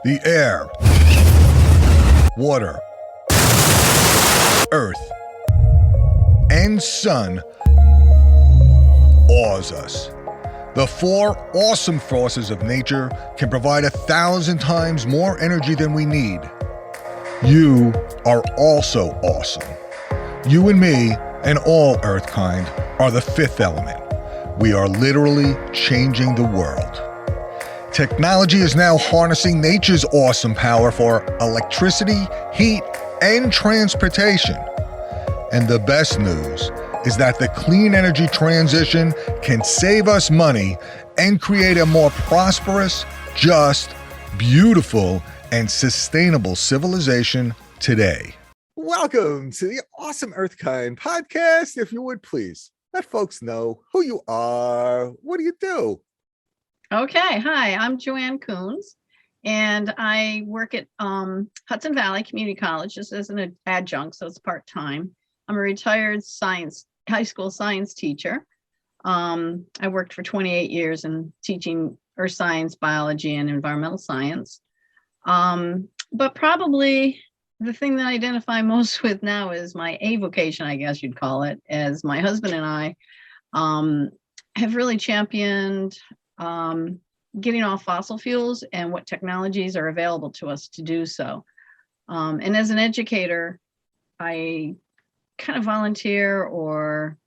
The air, water, earth, and sun awes us. The four awesome forces of nature can provide 1,000 times more energy than we need. You are also awesome. You and me and all Earthkind are the fifth element. We are literally changing the world. Technology is now harnessing nature's awesome power for electricity, heat, and transportation. And the best news is that the clean energy transition can save us money and create a more prosperous, just, beautiful, and sustainable civilization today. Welcome to the Awesome Earthkind podcast. If you would please let folks know who you are. What do you do? Okay. Hi, I'm Joanne Coons, and I work at Hudson Valley Community College just as an adjunct, so it's part-time. I'm a retired high school science teacher. I worked for 28 years in teaching earth science, biology, and environmental science. But probably the thing that I identify most with now is my avocation, I guess you'd call it, as my husband and I have really championed getting off fossil fuels and what technologies are available to us to do so. And as an educator, I kind of volunteer or,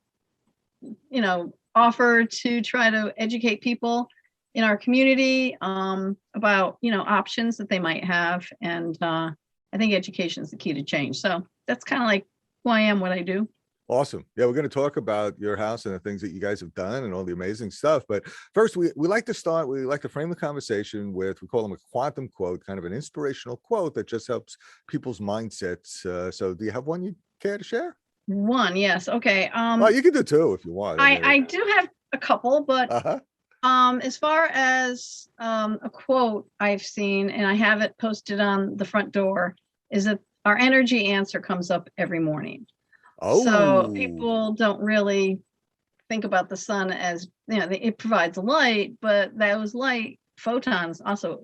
offer to try to educate people in our community about, options that they might have. And I think education is the key to change. So that's kind of like who I am, what I do. Awesome. Yeah, we're going to talk about your house and the things that you guys have done and all the amazing stuff. But first, we like to frame the conversation with, we call them a quantum quote, kind of an inspirational quote that just helps people's mindsets. So do you have one you care to share? One, yes. Okay. Well, you can do two if you want. I do have a couple, but as far as a quote I've seen, and I have it posted on the front door, is that our energy answer comes up every morning. Oh. So people don't really think about the sun as, it provides light, but those light photons also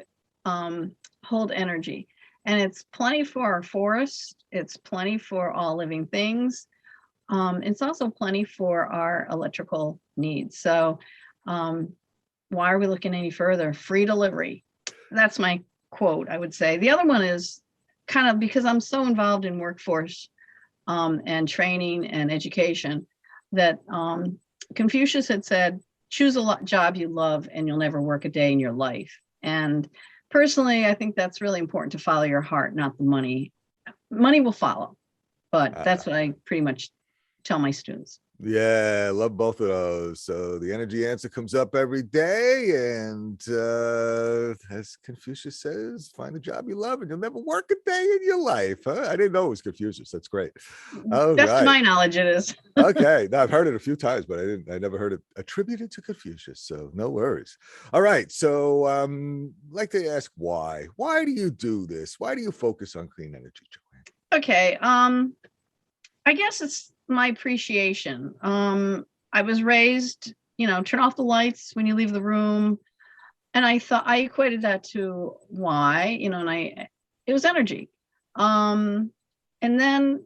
hold energy. And it's plenty for our forests. It's plenty for all living things. It's also plenty for our electrical needs. So why are we looking any further? Free delivery. That's my quote, I would say. The other one is kind of because I'm so involved in workforce and training and education that Confucius had said, choose a job you love and you'll never work a day in your life. And personally, I think that's really important to follow your heart, not the money. Money will follow, but that's what I pretty much tell my students. Yeah, I love both of those. So the energy answer comes up every day. And as Confucius says, find a job you love and you'll never work a day in your life. Huh? I didn't know it was Confucius. That's great. That's to my knowledge, it is. Okay. Now I've heard it a few times, but I never heard it attributed to Confucius. So no worries. All right. So I'd like to ask why. Why do you do this? Why do you focus on clean energy, Joanne? Okay. I guess it's my appreciation. I was raised, turn off the lights when you leave the room. And I thought I equated that to why, and it was energy. And then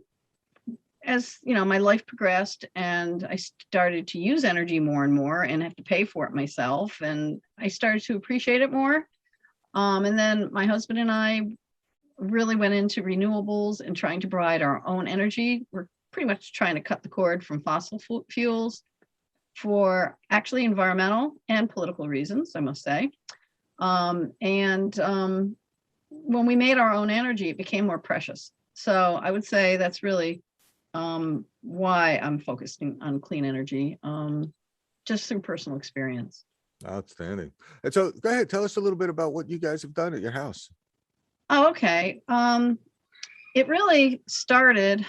as, my life progressed and I started to use energy more and more and have to pay for it myself. And I started to appreciate it more. And then my husband and I really went into renewables and trying to provide our own energy. We're pretty much trying to cut the cord from fossil fuels for actually environmental and political reasons, I must say. When we made our own energy, it became more precious. So I would say that's really why I'm focusing on clean energy, just through personal experience. Outstanding. And so go ahead, tell us a little bit about what you guys have done at your house. Oh, okay. It really started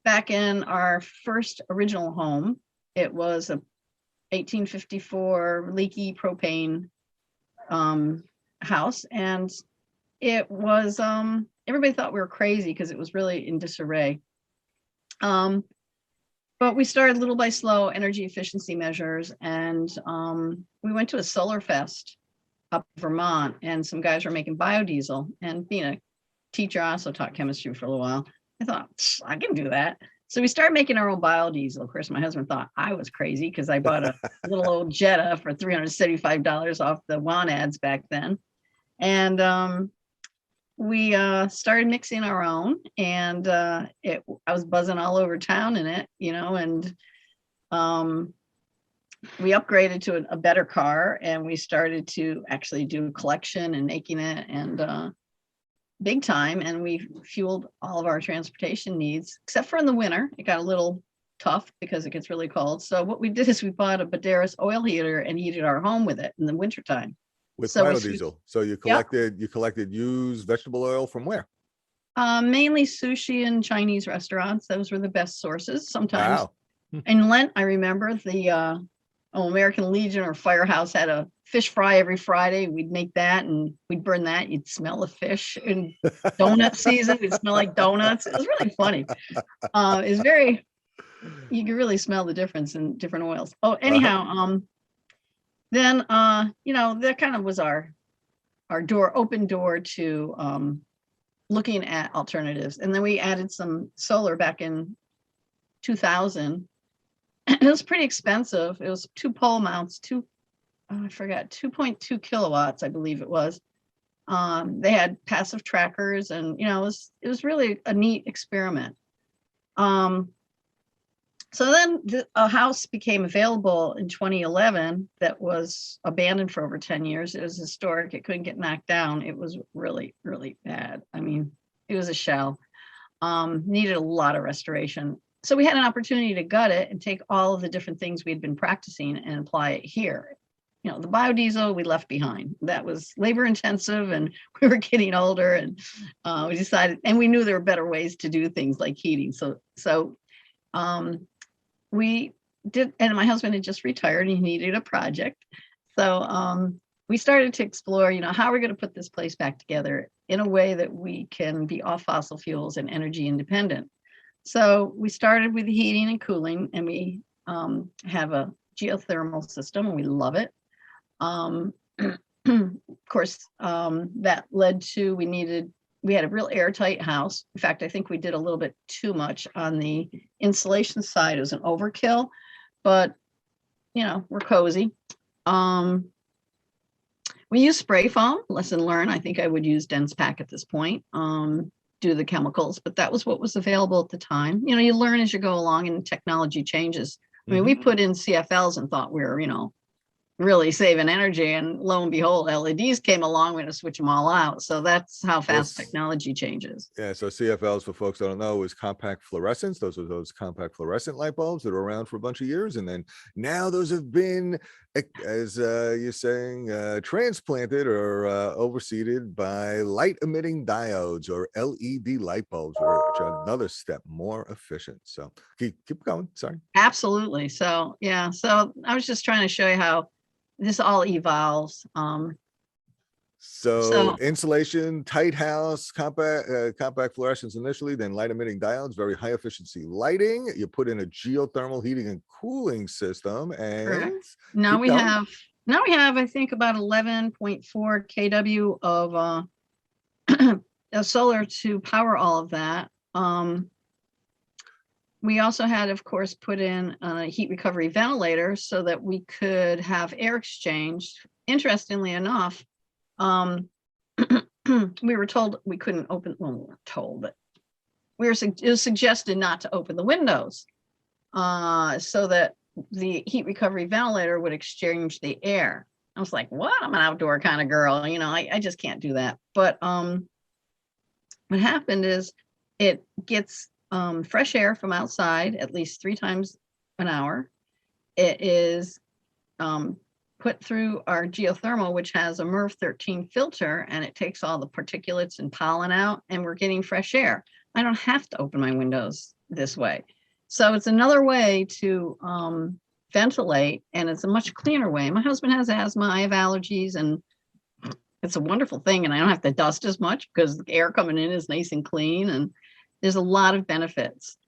back in our first original home. It was a 1854 leaky propane house, and it was everybody thought we were crazy because it was really in disarray. But we started little by slow energy efficiency measures, and we went to a solar fest up in Vermont, and some guys were making biodiesel. And being a teacher, I also taught chemistry for a little while. I thought, I can do that. So we started making our own biodiesel. Of course, my husband thought I was crazy because I bought a little old Jetta for $375 off the WAN ads back then. And we started mixing our own, and I was buzzing all over town in it, and we upgraded to a better car, and we started to actually do collection and making it, and big time. And we fueled all of our transportation needs, except for in the winter. It got a little tough because it gets really cold. So what we did is we bought a Baderis oil heater and heated our home with it in the wintertime. With biodiesel. So you collected used vegetable oil from where? Mainly sushi and Chinese restaurants. Those were the best sources. Sometimes Wow. in Lent, I remember the American Legion or Firehouse had a fish fry every Friday. We'd make that and we'd burn that. You'd smell the fish. In donut season, it'd smell like donuts. It was really funny. It's very, you can really smell the difference in different oils. Oh, anyhow, then that kind of was our open door to looking at alternatives. And then we added some solar back in 2000. It was pretty expensive. It was 2 pole mounts, 2.2 kilowatts, I believe it was. They had passive trackers, and it was really a neat experiment. So then a house became available in 2011 that was abandoned for over 10 years. It was historic. It couldn't get knocked down. It was really, really bad. I mean, it was a shell. Needed a lot of restoration. So we had an opportunity to gut it and take all of the different things we had been practicing and apply it here. The biodiesel we left behind. That was labor intensive, and we were getting older, and we decided, and we knew there were better ways to do things like heating. So we did, and my husband had just retired and he needed a project. So we started to explore, how we're going to put this place back together in a way that we can be off fossil fuels and energy independent. So we started with heating and cooling, and we have a geothermal system, and we love it. Of course, that led to we had a real airtight house. In fact, I think we did a little bit too much on the insulation side. It was an overkill, but we're cozy. We use spray foam. Lesson learned. I think I would use dense pack at this point. Do the chemicals, but that was what was available at the time. You learn as you go along, and technology changes. I mean, we put in CFLs and thought we were, really saving energy, and lo and behold, LEDs came along. We're going to switch them all out. So that's how fast technology changes. Yeah. So CFLs, for folks that don't know, is compact fluorescents. Those are those compact fluorescent light bulbs that are around for a bunch of years, and then now those have been, as you're saying, transplanted or overseeded by light emitting diodes, or LED light bulbs, which are another step more efficient. So keep going. Sorry. Absolutely. So yeah. So I was just trying to show you how this all evolves. So insulation, tight house, compact fluorescents initially, then light emitting diodes, very high efficiency lighting. You put in a geothermal heating and cooling system, and correct. Now we have, I think, about 11.4 kW of solar to power all of that. We also had, of course, put in a heat recovery ventilator so that we could have air exchange. Interestingly enough, we were told we couldn't open, well, we weren't told, but it was suggested not to open the windows so that the heat recovery ventilator would exchange the air. I was like, what? I'm an outdoor kind of girl. I just can't do that. But what happened is it gets fresh air from outside at least 3 times an hour. It is put through our geothermal, which has a MERV 13 filter, and it takes all the particulates and pollen out, and we're getting fresh air. I don't have to open my windows this way. So it's another way to ventilate, and it's a much cleaner way. My husband has asthma, I have allergies, and it's a wonderful thing, and I don't have to dust as much because the air coming in is nice and clean, and there's a lot of benefits.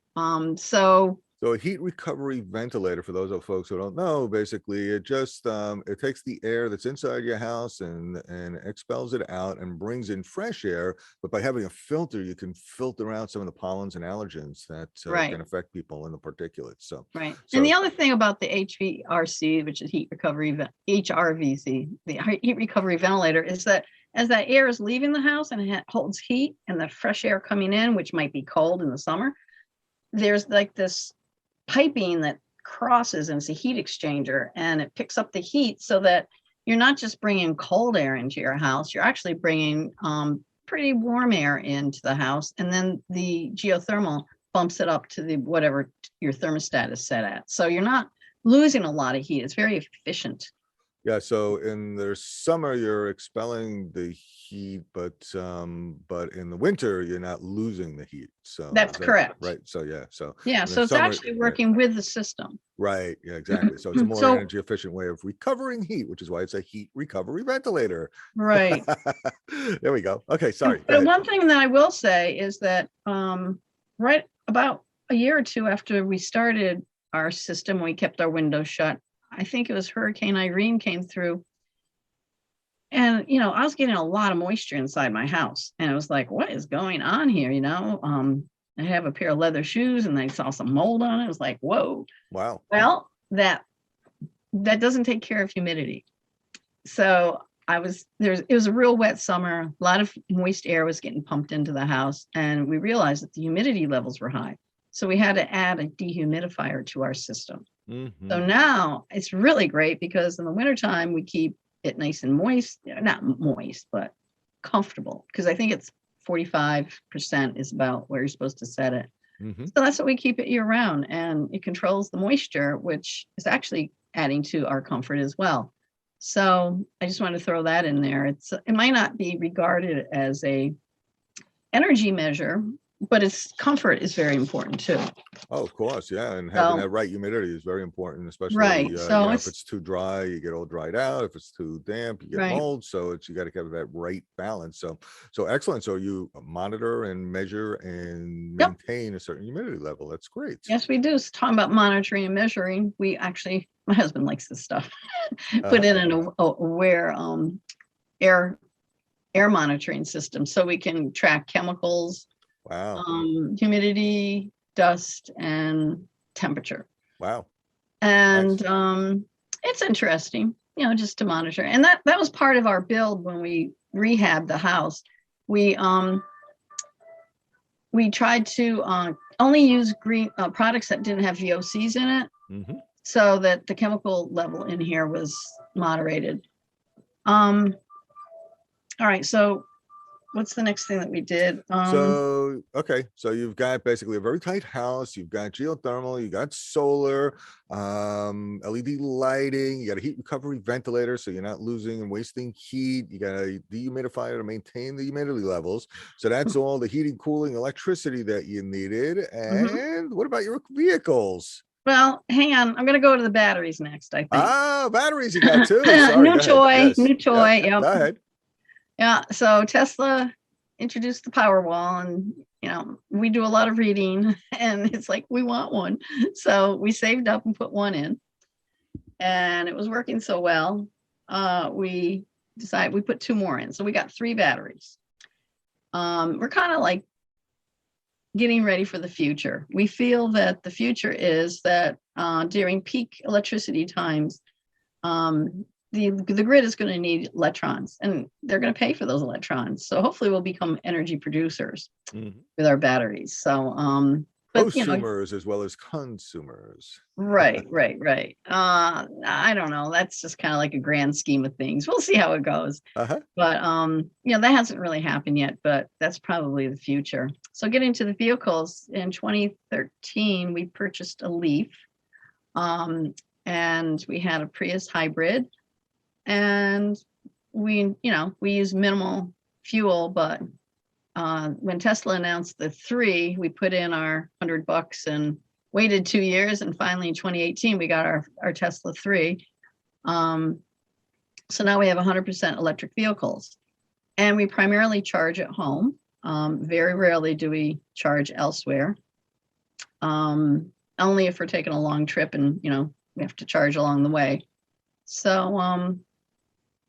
So So a heat recovery ventilator, for those of folks who don't know, basically it just it takes the air that's inside your house and expels it out and brings in fresh air. But by having a filter, you can filter out some of the pollens and allergens that Right. can affect people in the particulates. So Right. And so the other thing about the HVRC, which is heat recovery, HRVC, the heat recovery ventilator, is that as that air is leaving the house and it holds heat and the fresh air coming in, which might be cold in the summer, there's like this piping that crosses and it's a heat exchanger and it picks up the heat so that you're not just bringing cold air into your house, you're actually bringing pretty warm air into the house. And then the geothermal bumps it up to the whatever your thermostat is set at. So you're not losing a lot of heat. It's very efficient. yeah, so in the summer you're expelling the heat, but in the winter you're not losing the heat. So That's is that correct. right? So yeah, so Yeah. in So the it's summer, actually right. working with the system. Right. Yeah, exactly. So it's a more So- energy efficient way of recovering heat, which is why it's a heat recovery ventilator. Right. There we go. Okay, sorry. Go But ahead. one thing that I will say is that right about a year or two after we started our system, we kept our windows shut. I think it was Hurricane Irene came through. And, I was getting a lot of moisture inside my house. And it was like, what is going on here? I have a pair of leather shoes and I saw some mold on it. It was like, whoa. Wow. Well, that doesn't take care of humidity. So it was a real wet summer. A lot of moist air was getting pumped into the house. And we realized that the humidity levels were high. So we had to add a dehumidifier to our system. Mhm. So now it's really great because in the wintertime, we keep it nice and moist, not moist, but comfortable. Because I think it's 45% is about where you're supposed to set it. Mhm. So that's what we keep it year round. And it controls the moisture, which is actually adding to our comfort as well. So I just wanted to throw that in there. It might not be regarded as a energy measure, but its comfort is very important too. Oh, of course, yeah, and having So- that right humidity is very important, especially Right, so if it's too dry, you get all dried out. If it's too damp, you get Right. mold. So you got to have that right balance. So excellent. So you monitor and measure and Yep. maintain a certain humidity level. That's great. Yes, we do. So talking about monitoring and measuring, my husband likes this stuff. Put Uh-huh. in an aware air monitoring system so we can track chemicals, Wow. humidity, dust, and temperature. Wow. And it's interesting, just to monitor. And that was part of our build when we rehabbed the house. We tried to only use green products that didn't have VOCs in it, Mhm. so that the chemical level in here was moderated. All right, so what's the next thing that we did? So you've got basically a very tight house. You've got geothermal, you got solar, LED lighting, you got a heat recovery ventilator, so you're not losing and wasting heat. You got a dehumidifier to maintain the humidity levels. So that's all the heating, cooling, electricity that you needed. And what about your vehicles? Well, hang on. I'm going to go to the batteries next, I think. Batteries you got too. Sorry, New go toy, ahead. Yes. new toy. Yep. Go ahead. Yeah, so Tesla introduced the Powerwall, and we do a lot of reading, and it's like we want one. So we saved up and put one in, and it was working so well. We decided we put two more in, so we got 3 batteries. We're kind of like getting ready for the future. We feel that the future is that during peak electricity times, the grid is going to need electrons, and they're going to pay for those electrons. So hopefully we'll become energy producers with our batteries. So, but Prosumers as well as consumers. right. I don't know. That's just kind of like a grand scheme of things. We'll see how it goes. Uh-huh. But that hasn't really happened yet, but that's probably the future. So getting to the vehicles, in 2013, we purchased a Leaf, and we had a Prius hybrid. And we use minimal fuel, but when Tesla announced the 3, we put in our $100 and waited 2 years, and finally in 2018 we got our Tesla 3. So now we have 100% electric vehicles, and we primarily charge at home. Very rarely do we charge elsewhere. only if we're taking a long trip and, we have to charge along the way. So,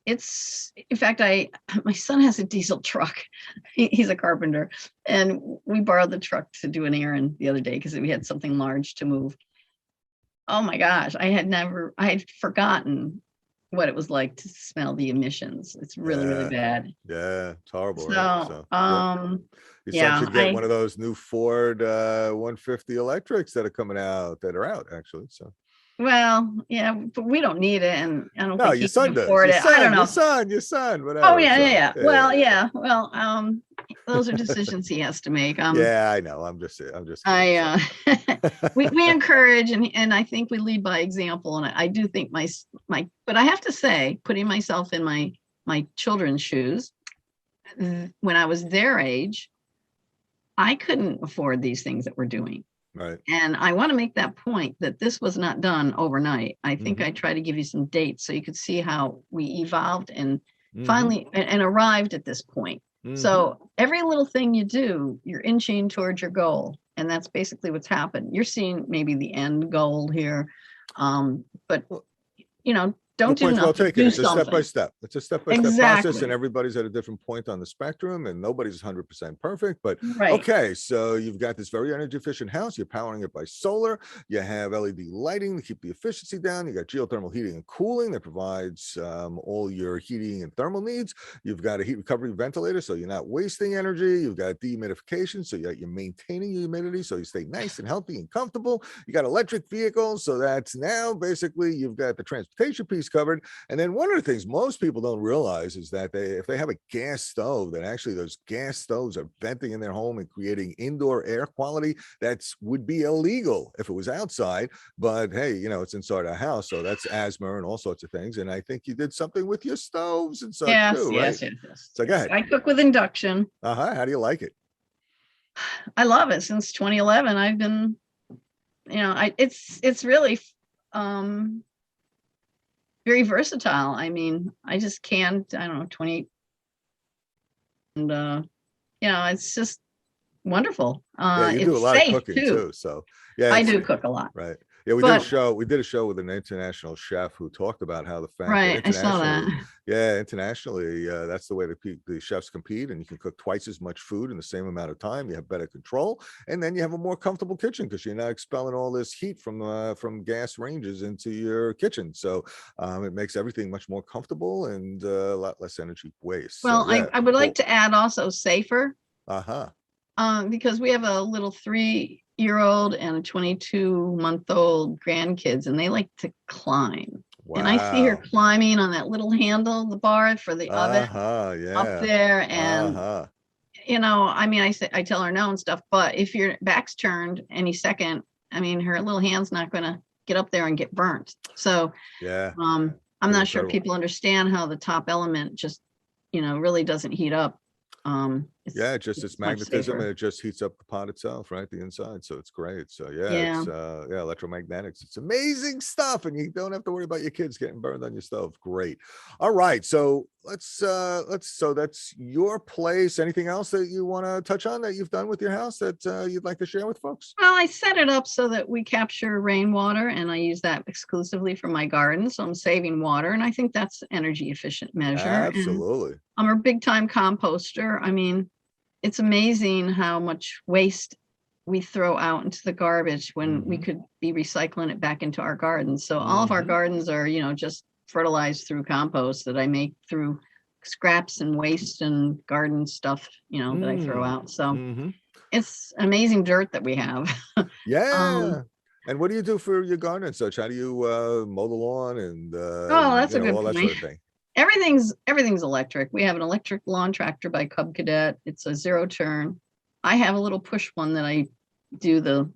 it's, in fact, my son has a diesel truck. He's a carpenter, and we borrowed the truck to do an errand the other day because we had something large to move. Oh my gosh, I had forgotten what it was like to smell the emissions. It's really, really bad. Yeah, it's horrible. So, Right? Your son should get one of those new Ford 150 electrics that are coming out, that are out actually. So. Well, yeah, but we don't need it, and I don't No, think your he son can does. afford it. I don't know. Your son, whatever. Oh yeah, So, yeah. Well, yeah. Well, those are decisions he has to make. Yeah, I know. I'm just kidding, We encourage, and I think we lead by example. And I do think but I have to say, putting myself in my children's shoes, when I was their age, I couldn't afford these things that we're doing. Right. And I want to make that point that this was not done overnight. I think I try to give you some dates so you could see how we evolved and finally and arrived at this point. So every little thing you do, you're inching towards your goal. And that's basically what's happened. You're seeing maybe the end goal here. But don't do nothing. Well taken. Do It's a step by step. It's a step by step process, and everybody's at a different point on the spectrum, and nobody's 100% perfect. But okay, so you've got this very energy efficient house. You're powering it by solar. You have LED lighting to keep the efficiency down. You got geothermal heating and cooling that provides all your heating and thermal needs. You've got a heat recovery ventilator, so you're not wasting energy. You've got dehumidification, so you're maintaining your humidity, so you stay nice and healthy and comfortable. You got electric vehicles, so that's now basically you've got the transportation piece covered. And then one of the things most people don't realize is that if they have a gas stove, that actually those gas stoves are venting in their home and creating indoor air quality would be illegal if it was outside. But hey, it's inside our house, so that's asthma and all sorts of things. And I think you did something with your stoves and such too, right? Yes. So go ahead. I cook with induction. How do you like it? I love it. Since 2011, I've been, it's really very versatile. I mean, I just can't, 28. And, it's just wonderful. You do a lot of cooking too. So yeah, I do cook a lot. Right. Yeah, we did a show with an international chef who talked about how the fact that I saw that. Internationally, that's the way the chefs compete, and you can cook twice as much food in the same amount of time. You have better control, and then you have a more comfortable kitchen because you're not expelling all this heat from gas ranges into your kitchen. So it makes everything much more comfortable and a lot less energy waste. Well, so, I would like to add also safer. Because we have a little 3-year-old and a 22-month-old grandkids, and they like to climb. Wow. And I see her climbing on that little handle, the bar for the oven up there. And, I tell her no and stuff, but if your back's turned any second, her little hand's not going to get up there and get burnt. So, I'm not sure people understand how the top element just, really doesn't heat up. It's magnetism, and it just heats up the pot itself, right, the inside. So it's great. So it's electromagnetics. It's amazing stuff, and you don't have to worry about your kids getting burned on your stove. Great. All right, so so that's your place. Anything else that you want to touch on that you've done with your house that you'd like to share with folks? Well, I set it up so that we capture rainwater, and I use that exclusively for my garden, so I'm saving water, and I think that's an energy efficient measure. Absolutely. And I'm a big time composter. It's amazing how much waste we throw out into the garbage when we could be recycling it back into our gardens. So all of our gardens are, just fertilized through compost that I make through scraps and waste and garden stuff, that I throw out. So it's amazing dirt that we have. And what do you do for your garden and such? How do you mow the lawn and that's a good all point. That sort of thing? Everything's electric. We have an electric lawn tractor by Cub Cadet. It's a 0-turn. I have a little push one that I do the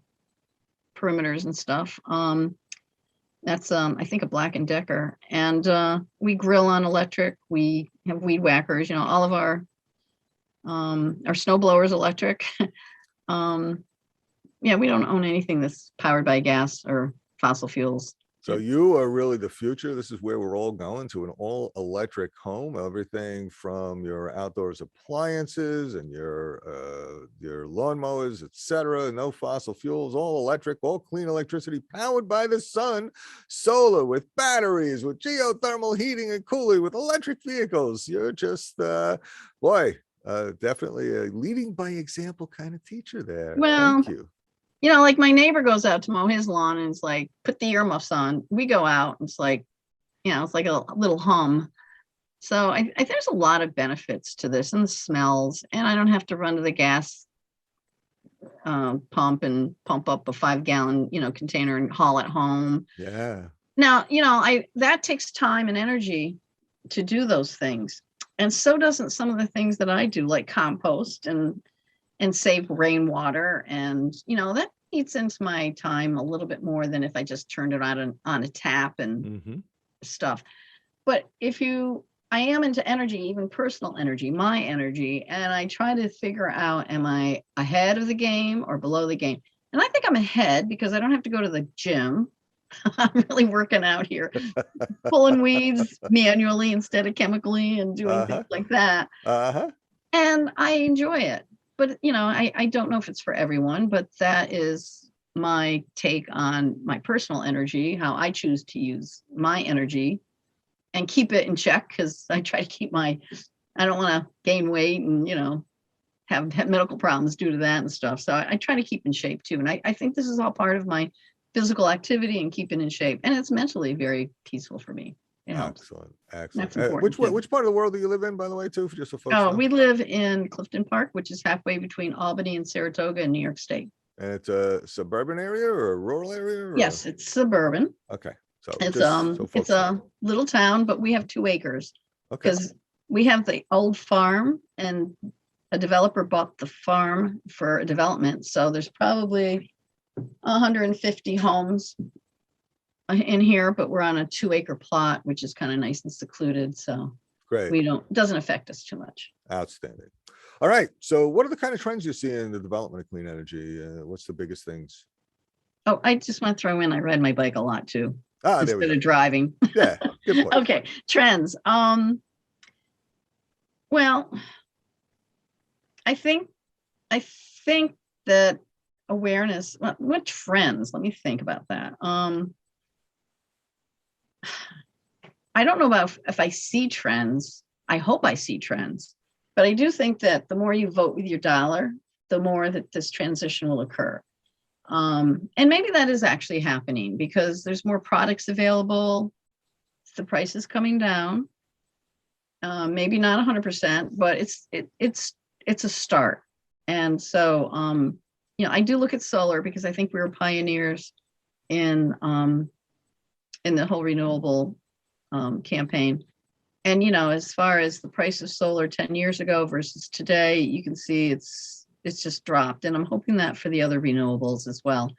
perimeters and stuff. That's I think a Black & Decker, and we grill on electric. We have weed whackers. All of our snow blowers electric. We don't own anything that's powered by gas or fossil fuels. So you are really the future. This is where we're all going, to an all electric home. Everything from your outdoors appliances and your lawnmowers, etc. No fossil fuels, all electric, all clean electricity, powered by the sun, solar, with batteries, with geothermal heating and cooling, with electric vehicles. You're just definitely a leading by example kind of teacher there. Well, Thank you. like my neighbor goes out to mow his lawn and it's like, put the earmuffs on. We go out and it's like, it's like a little hum. So I there's a lot of benefits to this, and the smells, and I don't have to run to the gas pump and pump up a 5-gallon, container and haul it home. Yeah. Now, that takes time and energy to do those things. And so doesn't some of the things that I do, like compost and save rainwater. And, that eats into my time a little bit more than if I just turned it on a tap and stuff. But I am into energy, even personal energy, my energy. And I try to figure out, am I ahead of the game or below the game? And I think I'm ahead because I don't have to go to the gym. I'm really working out here, pulling weeds manually instead of chemically and doing things like that. And I enjoy it. But, I don't know if it's for everyone, but that is my take on my personal energy, how I choose to use my energy and keep it in check, because I try to keep I don't want to gain weight and, have medical problems due to that and stuff. So I try to keep in shape too. And I think this is all part of my physical activity and keeping in shape. And it's mentally very peaceful for me. Excellent. That's important. Which part of the world do you live in, by the way, too, for just so folks know? We live in Clifton Park, which is halfway between Albany and Saratoga in New York State. And it's a suburban area or a rural area? Or? Yes, it's suburban. Okay. So it's a little town, but we have 2 acres. Okay. Because we have the old farm, and a developer bought the farm for a development. So there's probably 150 homes in here, but we're on a 2-acre plot, which is kind of nice and secluded. So great. It doesn't affect us too much. Outstanding. All right. So what are the kind of trends you see in the development of clean energy? What's the biggest things? Oh, I just want to throw in, I ride my bike a lot too. Instead of driving. Yeah, good point. Okay. Trends. Well, I think that awareness, what trends? Let me think about that. I don't know about if I see trends. I hope I see trends, but I do think that the more you vote with your dollar, the more that this transition will occur. And maybe that is actually happening because there's more products available. The price is coming down. Maybe not 100%, but it's a start. And so, I do look at solar because I think we were pioneers in the whole renewable campaign. And, as far as the price of solar 10 years ago versus today, you can see it's just dropped. And I'm hoping that for the other renewables as well.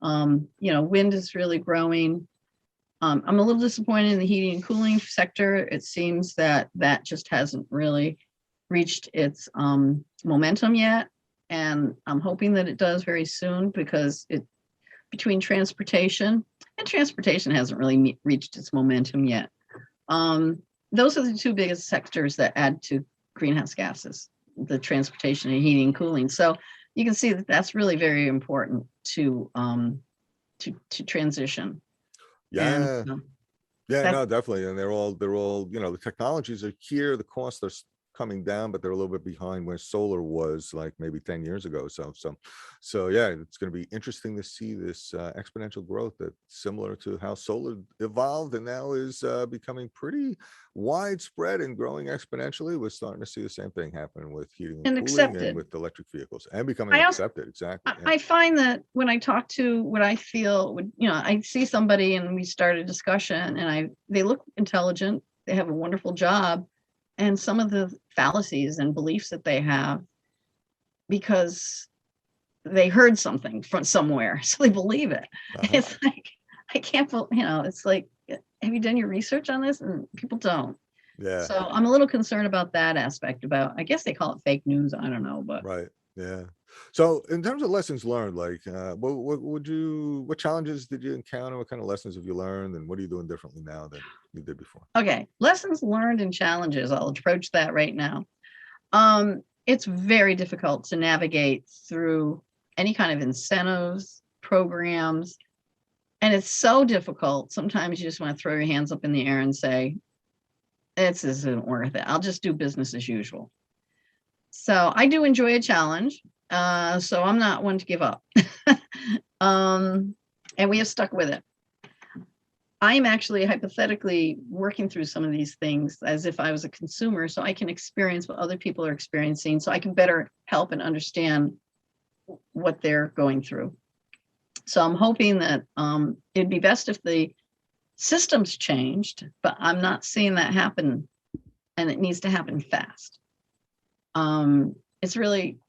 Wind is really growing. I'm a little disappointed in the heating and cooling sector. It seems that just hasn't really reached its momentum yet. And I'm hoping that it does very soon, because between transportation hasn't really reached its momentum yet. Those are the 2 biggest sectors that add to greenhouse gases, the transportation and heating and cooling. So you can see that that's really very important to transition. Yeah. And, no, definitely. And they're all, the technologies are here, the costs are coming down, but they're a little bit behind where solar was like maybe 10 years ago. So yeah, it's going to be interesting to see this exponential growth that's similar to how solar evolved and now is becoming pretty widespread and growing exponentially. We're starting to see the same thing happen with heating and cooling accepted. And with electric vehicles and becoming accepted. Exactly. I find that when I talk to what I feel, I see somebody and we start a discussion and they look intelligent, they have a wonderful job, and some of the fallacies and beliefs that they have because they heard something from somewhere, so they believe it. It's like, I can't, it's like, have you done your research on this? And people don't. Yeah. So I'm a little concerned about that aspect, I guess they call it fake news. I don't know, but right. Yeah. So in terms of lessons learned, like what challenges did you encounter? What kind of lessons have you learned, and what are you doing differently now than you did before? Okay, lessons learned and challenges. I'll approach that right now. It's very difficult to navigate through any kind of incentives, programs, and it's so difficult. Sometimes you just want to throw your hands up in the air and say, this isn't worth it. I'll just do business as usual. So I do enjoy a challenge. So I'm not one to give up. And we have stuck with it. I'm actually hypothetically working through some of these things as if I was a consumer, so I can experience what other people are experiencing, so I can better help and understand what they're going through. So I'm hoping that it'd be best if the systems changed, but I'm not seeing that happen, and it needs to happen fast. It's really,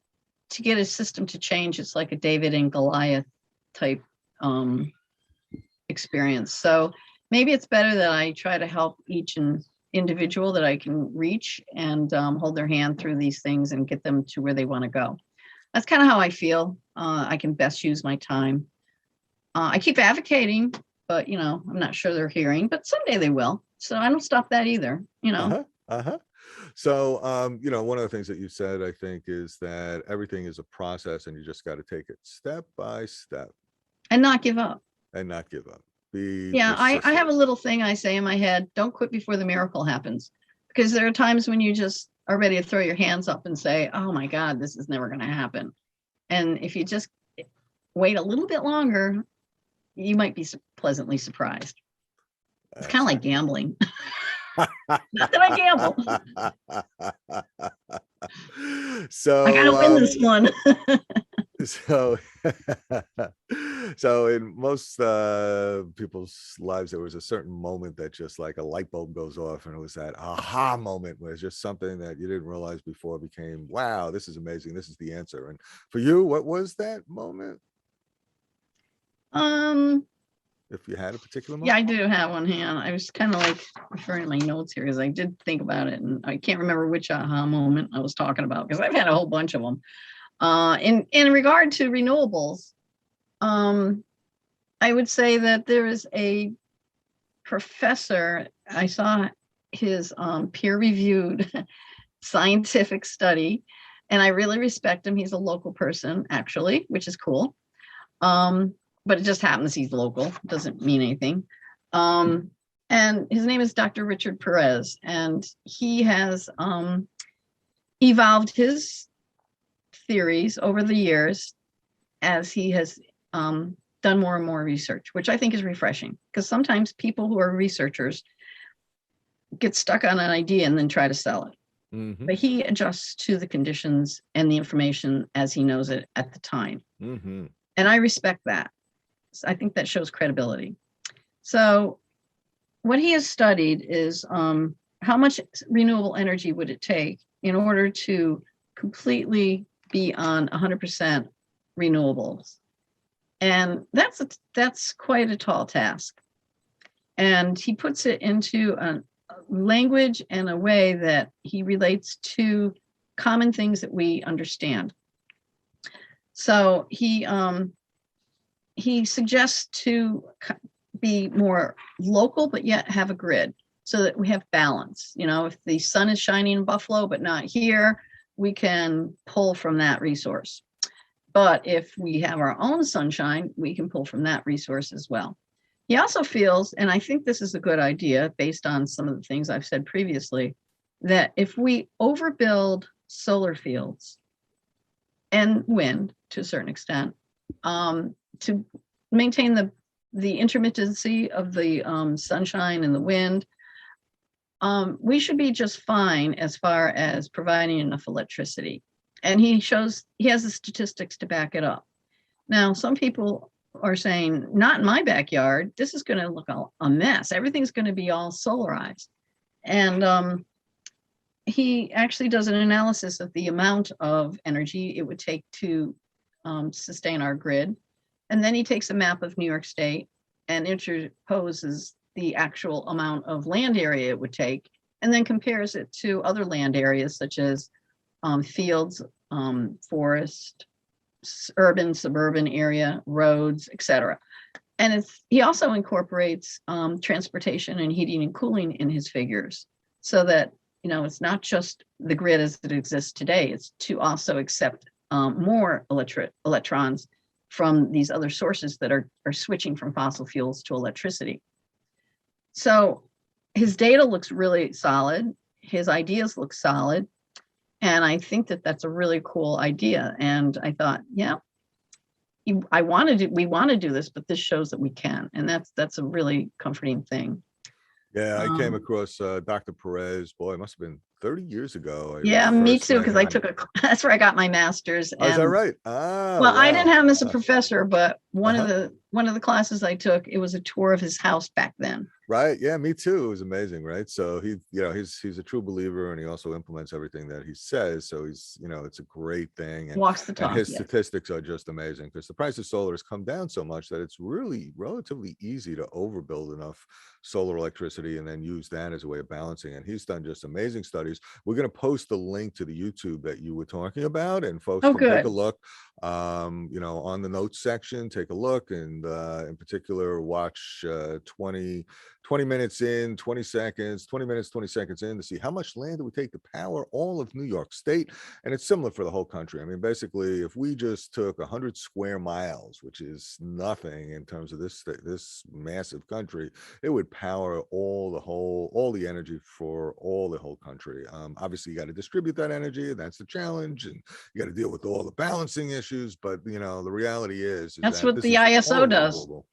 to get a system to change, it's like a David and Goliath type experience. So maybe it's better that I try to help each individual that I can reach and hold their hand through these things and get them to where they want to go. That's kind of how I feel. I can best use my time. I keep advocating, but I'm not sure they're hearing, but someday they will. So I don't stop that either, So, one of the things that you said, I think, is that everything is a process and you just got to take it step by step and not give up. and not give up. I have a little thing I say in my head: don't quit before the miracle happens, because there are times when you just are ready to throw your hands up and say, oh my God, this is never going to happen. And if you just wait a little bit longer, you might be pleasantly surprised. It's kind of like gambling. Not that I gamble. So I gotta win this one. So in most people's lives, there was a certain moment that just like a light bulb goes off, and it was that aha moment where it's just something that you didn't realize before became, wow, this is amazing. This is the answer. And for you, what was that moment? If you had a particular moment? Yeah, I do have one hand. I was kind of like referring to my notes here, because I did think about it, and I can't remember which aha moment I was talking about, because I've had a whole bunch of them. In regard to renewables, I would say that there is a professor. I saw his peer-reviewed scientific study, and I really respect him. He's a local person, actually, which is cool. But it just happens he's local, doesn't mean anything. And his name is Dr. Richard Perez, and he has evolved his theories over the years as he has done more and more research, which I think is refreshing, because sometimes people who are researchers get stuck on an idea and then try to sell it. Mm-hmm. But he adjusts to the conditions and the information as he knows it at the time. Mm-hmm. And I respect that. I think that shows credibility. So what he has studied is how much renewable energy would it take in order to completely be on 100% renewables. And that's quite a tall task. And he puts it into a language and a way that he relates to common things that we understand. So he suggests to be more local, but yet have a grid, so that we have balance. If the sun is shining in Buffalo, but not here, we can pull from that resource. But if we have our own sunshine, we can pull from that resource as well. He also feels, and I think this is a good idea based on some of the things I've said previously, that if we overbuild solar fields and wind to a certain extent, to maintain the intermittency of the sunshine and the wind, we should be just fine as far as providing enough electricity. And he has the statistics to back it up. Now, some people are saying, not in my backyard. This is going to look a mess. Everything's going to be all solarized. And he actually does an analysis of the amount of energy it would take to sustain our grid. And then he takes a map of New York State and interposes the actual amount of land area it would take, and then compares it to other land areas, such as fields forest, urban, suburban area, roads, etc. And he also incorporates transportation and heating and cooling in his figures, so that, you know, it's not just the grid as it exists today. It's to also accept more electrons from these other sources that are switching from fossil fuels to electricity. So his data looks really solid. His ideas look solid. And I think that that's a really cool idea. And I thought, yeah, we want to do this, but this shows that we can. And that's a really comforting thing. Yeah, I came across Dr. Perez. Boy, it must have been 30 years ago. Yeah, me too, because I took that's where I got my master's. Oh, is that right? Well, I didn't have him as a professor, but one of the classes I took, it was a tour of his house back then. Right. Yeah, me too. It was amazing, right? So he's a true believer, and he also implements everything that he says. So he's, it's a great thing. And walks the talk. And his statistics are just amazing, because the price of solar has come down so much that it's really relatively easy to overbuild enough solar electricity and then use that as a way of balancing. And he's done just amazing studies. We're going to post the link to the YouTube that you were talking about, and folks can take a look. On the notes section, take a look, and in particular, watch 20 minutes in, 20 seconds, 20 minutes, 20 seconds in, to see how much land it would take to power all of New York State. And it's similar for the whole country. I mean, basically, if we just took 100 square miles, which is nothing in terms of this massive country, it would power all the energy for all the whole country. Obviously, you got to distribute that energy, and that's the challenge, and you got to deal with all the balancing issues. But the reality is that's what the ISO does. Doable.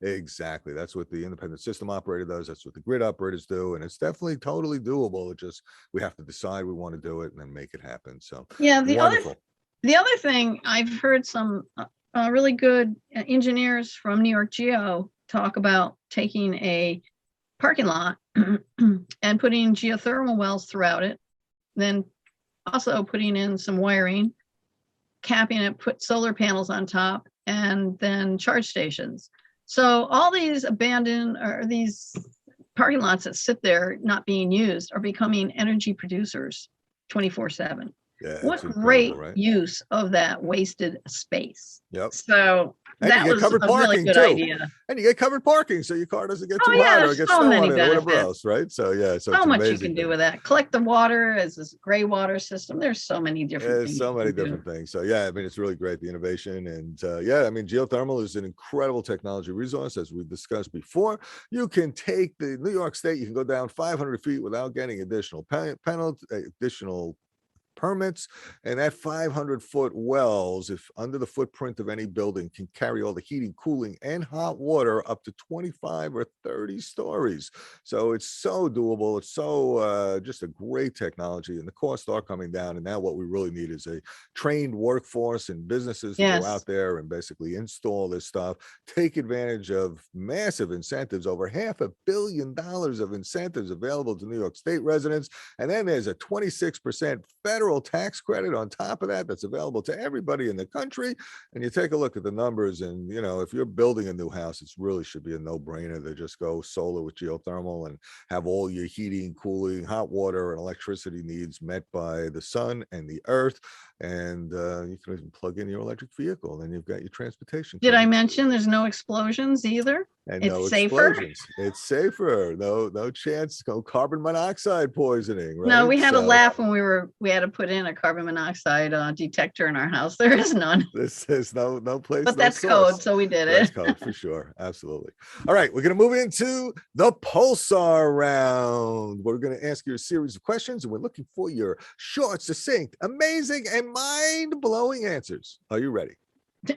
Exactly. That's what the independent system operator does. That's what the grid operators do. And it's definitely totally doable. It just, we have to decide we want to do it and then make it happen. So yeah, the other thing, I've heard some really good engineers from New York Geo talk about taking a parking lot and putting geothermal wells throughout it, then also putting in some wiring, capping it, put solar panels on top, and then charge stations. So all these abandoned, or these parking lots that sit there not being used, are becoming energy producers 24/7. Yeah, what great use of that wasted space. Yep. So that was a really good idea. And you get covered parking, so your car doesn't get too hot or get snow on it or whatever else, right? So yeah, so much you can do with that. Collect the water as this gray water system. There's so many different things. So many different things. So yeah, I mean, it's really great, the innovation. And yeah, I mean, geothermal is an incredible technology resource, as we discussed before. You can take the New York State, you can go down 500 feet without getting additional permits, and that 500-foot wells, if under the footprint of any building, can carry all the heating, cooling, and hot water up to 25 or 30 stories. So it's so doable. It's so just a great technology, and the costs are coming down. And now what we really need is a trained workforce and businesses to go out there and basically install this stuff, take advantage of massive incentives, over $500 million of incentives available to New York State residents. And then there's a 26% federal tax credit on top of that that's available to everybody in the country. And you take a look at the numbers, and if you're building a new house, it really should be a no-brainer to just go solar with geothermal and have all your heating, cooling, hot water, and electricity needs met by the sun and the earth. And you can even plug in your electric vehicle, and then you've got your transportation. Did I mention there's no explosions either? And it's safer. It's safer. No chance. No carbon monoxide poisoning. Right? No, we had a laugh when we had to put in a carbon monoxide detector in our house. There is none. This is no place. But that's code, so we did it. That's code for sure. Absolutely. All right, we're going to move into the Pulsar Round. We're going to ask you a series of questions, and we're looking for your short, succinct, amazing, and mind-blowing answers. Are you ready?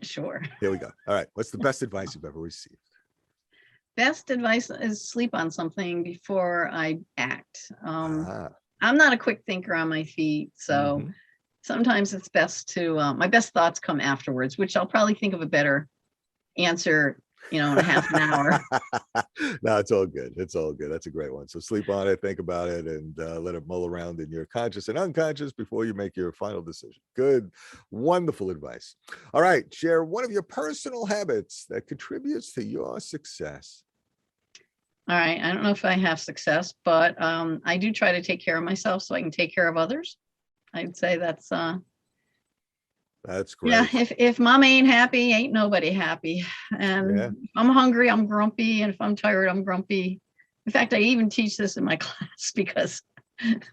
Sure. Here we go. All right. What's the best advice you've ever received? Best advice is sleep on something before I act. I'm not a quick thinker on my feet, so sometimes it's best to, my best thoughts come afterwards, which I'll probably think of a better answer, in a half an hour. No, it's all good. It's all good. That's a great one. So sleep on it, think about it, and let it mull around in your conscious and unconscious before you make your final decision. Good, wonderful advice. All right, share one of your personal habits that contributes to your success. All right. I don't know if I have success, but I do try to take care of myself so I can take care of others. I'd say that's That's Yeah, great. if mom ain't happy, ain't nobody happy. And Yeah. if I'm hungry, I'm grumpy. And if I'm tired, I'm grumpy. In fact, I even teach this in my class because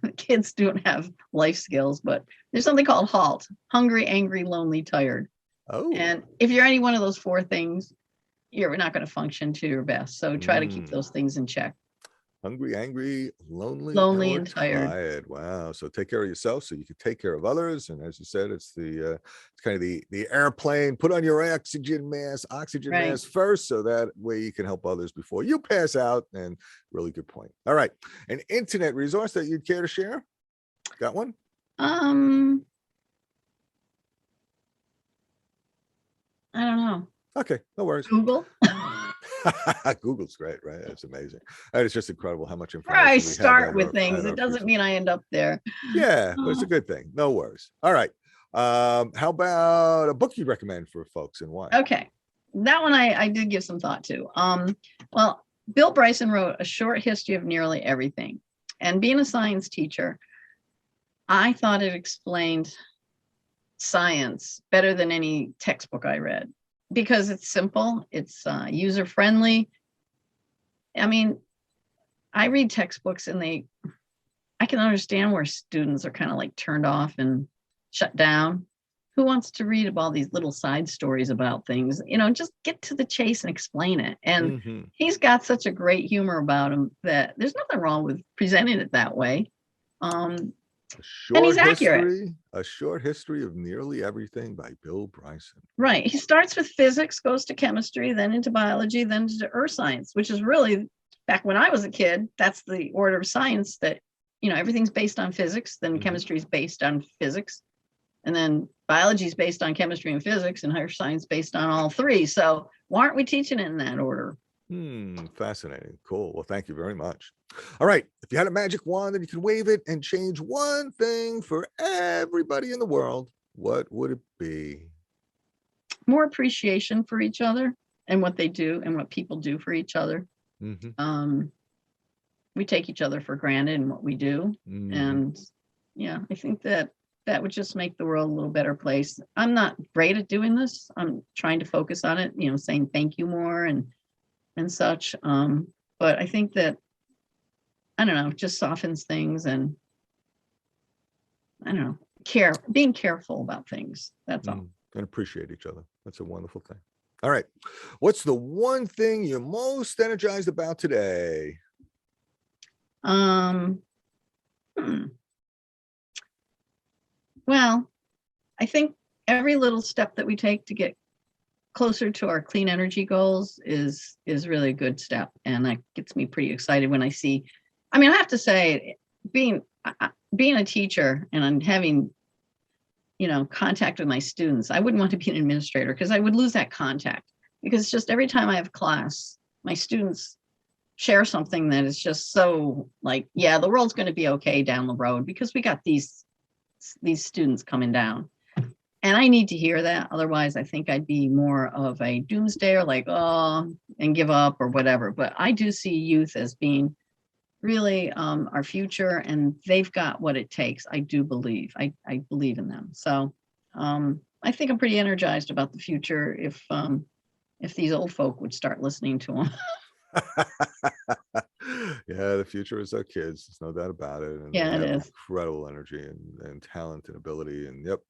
the kids don't have life skills, but there's something called HALT: hungry, angry, lonely, tired. Oh. And if you're any one of those four things, you're not going to function to your best. So try to keep Mm. those things in check. Hungry, angry, lonely, Lonely or and tired. tired. Wow. So take care of yourself so you can take care of others. And as you said, it's it's kind of the airplane. Put on your oxygen Right. mask first, so that way you can help others before you pass out. And really good point. All right. An internet resource that you'd care to share? Got one? I don't know. Okay, no worries. Google. Google's great, right? That's amazing. And it's just incredible how much information I we have start with things. at It our doesn't mean I end up there. Yeah, but it's a good thing. No worries. All right. How about a book you'd recommend for folks and why? Okay. That one I did give some thought to. Well, Bill Bryson wrote A Short History of Nearly Everything. And being a science teacher, I thought it explained science better than any textbook I read because it's simple, it's user friendly. I mean, I read textbooks and I can understand where students are kind of like turned off and shut down. Who wants to read about all these little side stories about things? Just get to the chase and explain it. And he's got such a great humor about him that there's nothing wrong with presenting it that way. And he's accurate. A short history of nearly everything by Bill Bryson. Right. He starts with physics, goes to chemistry, then into biology, then to earth science, which is really, back when I was a kid, that's the order of science that, everything's based on physics, then chemistry is based on physics, and then biology is based on chemistry and physics, and higher science based on all three. So why aren't we teaching it in that order? Fascinating. Cool. Well, thank you very much. All right. If you had a magic wand and you could wave it and change one thing for everybody in the world, what would it be? More appreciation for each other and what they do and what people do for each other. We take each other for granted in what we do. And yeah, I think that would just make the world a little better place. I'm not great at doing this. I'm trying to focus on it, saying thank you more and such. But I think that, I don't know, just softens things, and I don't know, being careful about things. That's all. And appreciate each other. That's a wonderful thing. All right. What's the one thing you're most energized about today? Well, I think every little step that we take to get closer to our clean energy goals is really a good step. And that gets me pretty excited when I see, I have to say, being a teacher and I'm having, contact with my students, I wouldn't want to be an administrator because I would lose that contact, because just every time I have class, my students share something that is just so like, yeah, the world's going to be okay down the road because we got these students coming down. And I need to hear that. Otherwise, I think I'd be more of a doomsdayer, like, oh, and give up or whatever. But I do see youth as being really our future, and they've got what it takes. I do believe. I believe in them. So I think I'm pretty energized about the future if these old folk would start listening to them. Yeah, the future is our kids. There's no doubt about it. And Yeah, they it have is. incredible energy and talent and ability. And yep,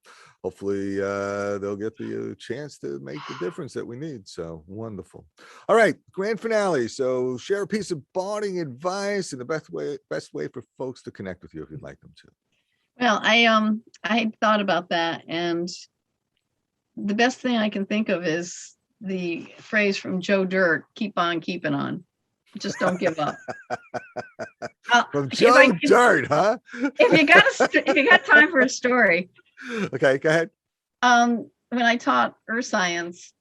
hopefully they'll get the chance to make the difference that we need. So wonderful. All right, grand finale. So share a piece of bonding advice and the best way for folks to connect with you if you'd like them to. Well, I had thought about that, and the best thing I can think of is the phrase from Joe Dirt: "Keep on keeping on. Just don't give up." From Joe Dirt, huh? If you got time for a story. Okay, go ahead. When I taught earth science,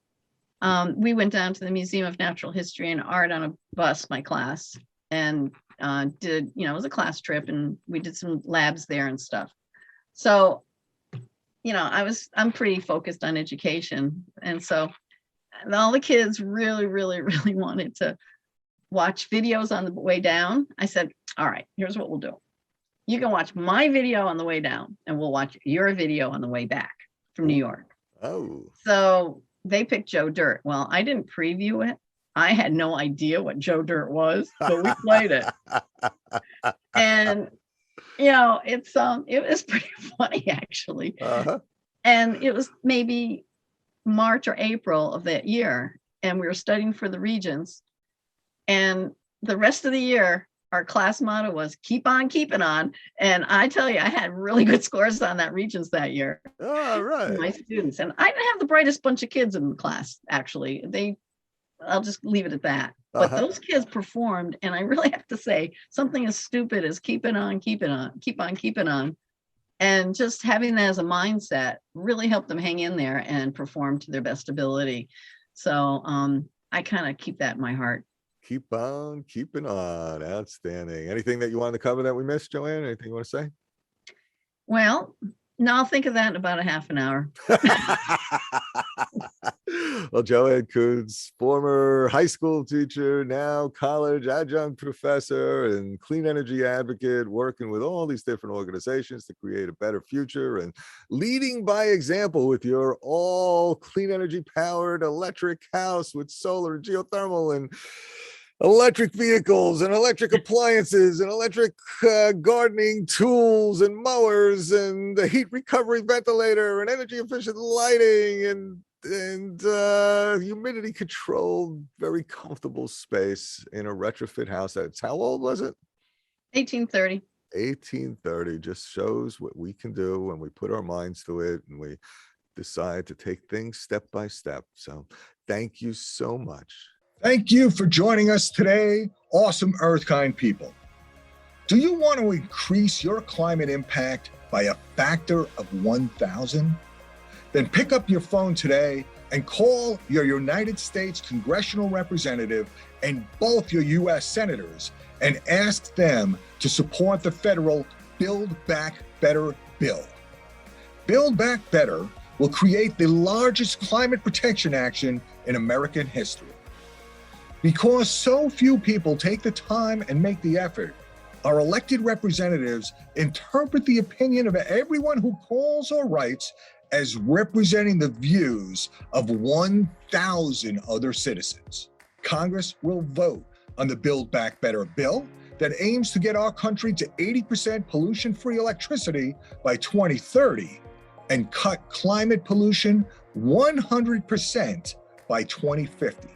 we went down to the Museum of Natural History and Art on a bus, my class, and did, it was a class trip, and we did some labs there and stuff. So, I'm pretty focused on education. And so all the kids really, really, really wanted to watch videos on the way down. I said, all right, here's what we'll do. You can watch my video on the way down, and we'll watch your video on the way back from New York. Oh. So they picked Joe Dirt. Well, I didn't preview it. I had no idea what Joe Dirt was, but we played it. And it was pretty funny actually. Uh-huh. And it was maybe March or April of that year, and we were studying for the Regents. And the rest of the year, our class motto was "Keep on keeping on." And I tell you, I had really good scores on that Regents that year. All right. My students, and I didn't have the brightest bunch of kids in the class. Actually, I'll just leave it at that. But those kids performed, and I really have to say, something as stupid as keep on keeping on. And just having that as a mindset really helped them hang in there and perform to their best ability. So I kind of keep that in my heart. Keep on keeping on. Outstanding. Anything that you wanted to cover that we missed, Joanne? Anything you want to say? Well, no, I'll think of that in about a half an hour. Well, Joanne Coons, former high school teacher, now college adjunct professor and clean energy advocate, working with all these different organizations to create a better future and leading by example with your all clean energy powered electric house with solar and geothermal and electric vehicles and electric appliances and electric gardening tools and mowers and the heat recovery ventilator and energy efficient lighting and humidity controlled, very comfortable space in a retrofit house. That's how old was it? 1830. 1830. Just shows what we can do when we put our minds to it and we decide to take things step by step. So thank you so much. Thank you for joining us today, awesome Earthkind people. Do you want to increase your climate impact by a factor of 1,000? Then pick up your phone today and call your United States congressional representative and both your U.S. senators and ask them to support the federal Build Back Better bill. Build Back Better will create the largest climate protection action in American history. Because so few people take the time and make the effort, our elected representatives interpret the opinion of everyone who calls or writes as representing the views of 1,000 other citizens. Congress will vote on the Build Back Better bill that aims to get our country to 80% pollution-free electricity by 2030 and cut climate pollution 100% by 2050.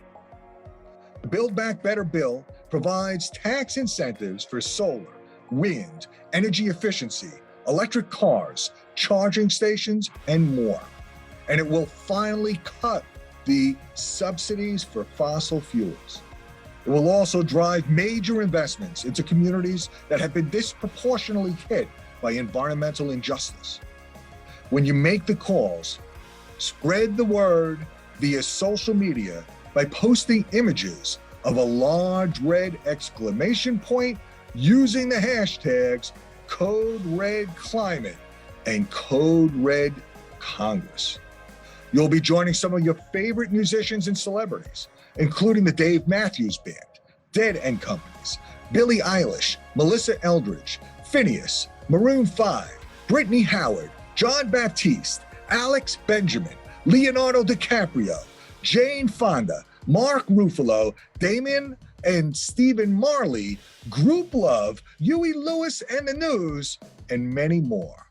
The Build Back Better bill provides tax incentives for solar, wind, energy efficiency, electric cars, charging stations, and more. And it will finally cut the subsidies for fossil fuels. It will also drive major investments into communities that have been disproportionately hit by environmental injustice. When you make the calls, spread the word via social media by posting images of a large red exclamation point using the hashtags Code Red Climate and Code Red Congress. You'll be joining some of your favorite musicians and celebrities, including the Dave Matthews Band, Dead and Companies, Billie Eilish, Melissa Eldridge, Phineas, Maroon 5, Brittany Howard, John Baptiste, Alex Benjamin, Leonardo DiCaprio, Jane Fonda, Mark Ruffalo, Damien and Stephen Marley, Group Love, Huey Lewis and the News, and many more.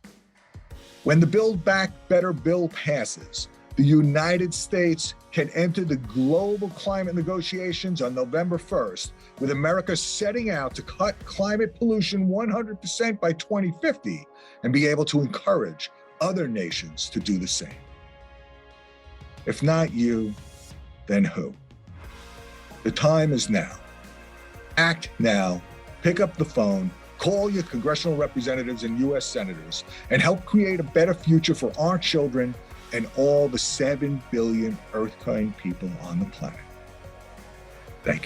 When the Build Back Better bill passes, the United States can enter the global climate negotiations on November 1st, with America setting out to cut climate pollution 100% by 2050 and be able to encourage other nations to do the same. If not you, then who? The time is now. Act now. Pick up the phone, call your congressional representatives and U.S. senators, and help create a better future for our children and all the 7 billion Earthkind people on the planet. Thank you.